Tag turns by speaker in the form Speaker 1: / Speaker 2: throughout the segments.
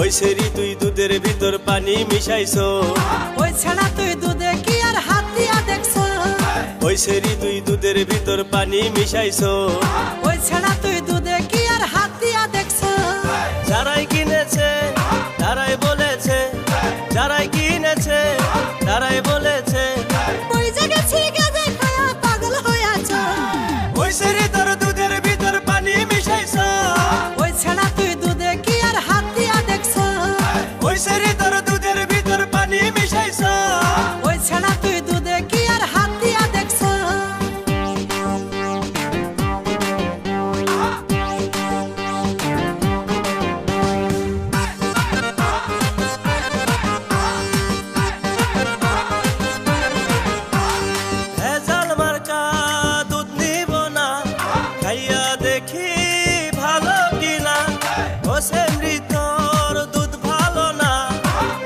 Speaker 1: ওই সেরি তুই দুধের ভিতর পানি মিশাইছো,
Speaker 2: ওই ছাড়া তুই দুধে কি আর হাত দিয়া দেখছো?
Speaker 1: ওই সেরি তুই দুধের ভিতর পানি মিশাইছো,
Speaker 2: ওই ছাড়া তুই দুধে কি আর হাত দিয়া দেখছো?
Speaker 1: যারাই কিনেছে তারাই বলেছে, যারাই কিনেছে তারাই বলেছে,
Speaker 2: ওই জায়গাছি গাজা খায়া পাগল হইয়াছ।
Speaker 1: ওই সেরি তোর দুধের ভিতর পানি মিশাইছো,
Speaker 2: ওই ছাড়া তুই দুধে কি আর হাত দিয়া দেখছো?
Speaker 1: ওই সেরি তোর দুধের ভিতর পানি মিশাইছো,
Speaker 2: ওই ছাড়া তুই দুধে কি আর হাত দিয়া দেখছো?
Speaker 1: ভেজাল মার্কা দুধ নিব না, খাইয়া দেখি ভালো কিনা, ও সেমরি তোর দুধ ভালো না,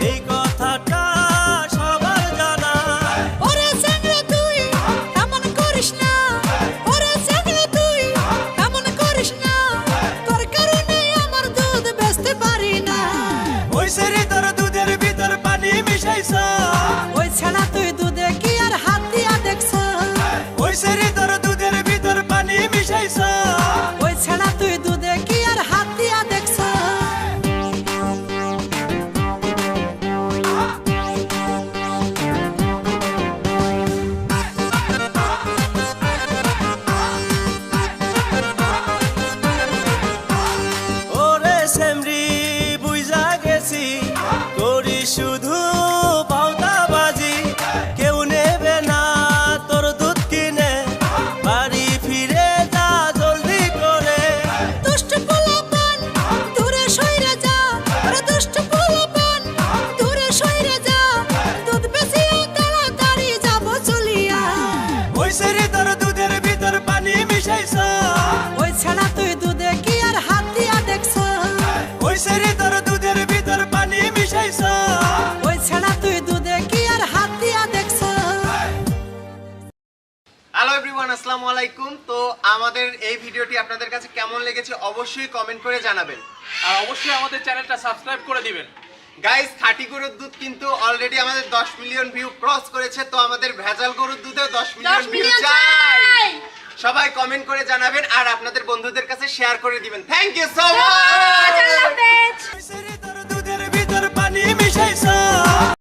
Speaker 1: এই কথাটা সবার জানা।
Speaker 2: ওরে চ্যাংড়া তুই এমন করিস না, ওরে চ্যাংড়া তুই এমন করিস না, তোর কারণে আমার দুধ বেচতে পারি না।
Speaker 1: ওই সেরি তোর দুধের ভিতর পানি মিশাইছো,
Speaker 2: ওই ছাড়া তুই দুধে কি আর হাত দিয়া দেখছো?
Speaker 1: ওই সেরি তোর দুধের ভিতর পানি মিশাইছো,
Speaker 2: ওই ছাড়া তুই দুধে কি আর হাত দিয়া দেখছো?
Speaker 1: ওরে সেমরি বুইজা গেছি, করি শুধু বাউতাবাজি, কেউ নেবে না তোর দুধ কিনে, বাড়ি ফিরে যা জলদি করে।
Speaker 2: দুষ্ট পোলাপান দূরে সইরে যা, ওরে দুষ্ট পোলাপান দূরে সইরে যা, দুধ বেচিয়া তাড়াতাড়ি যাব চলিয়া।
Speaker 1: ওই সেরি তোর দুধের ভিতর পানি মিশাইছো,
Speaker 2: ওই ছাড়া তুই দুধে কি আর হাত দিয়া দেখছো?
Speaker 1: ওই সেরি তোর দুধের ভিতর পানি মিশাইছো,
Speaker 2: ওই ছাড়া তুই দুধে কি আর হাত দিয়া দেখছো?
Speaker 3: হ্যালো এভরিওয়ান, আসসালামু আলাইকুম। তো আমাদের এই ভিডিওটি আপনাদের কাছে কেমন লেগেছে অবশ্যই কমেন্ট করে জানাবেন।
Speaker 4: আর অবশ্যই আমাদের চ্যানেলটা সাবস্ক্রাইব করে দিবেন।
Speaker 3: গাইস, খাঁটি গরুর দুধ কিন্তু অলরেডি আমাদের 10 মিলিয়ন ভিউ ক্রস করেছে। তো আমাদের ভেজাল গরুর দুধেও 10 মিলিয়ন ভিউ চাই। সবাই কমেন্ট করে জানাবেন আর আপনাদের বন্ধুদের কাছে শেয়ার করে দিবেন। Thank you so much.
Speaker 1: ওই সেরি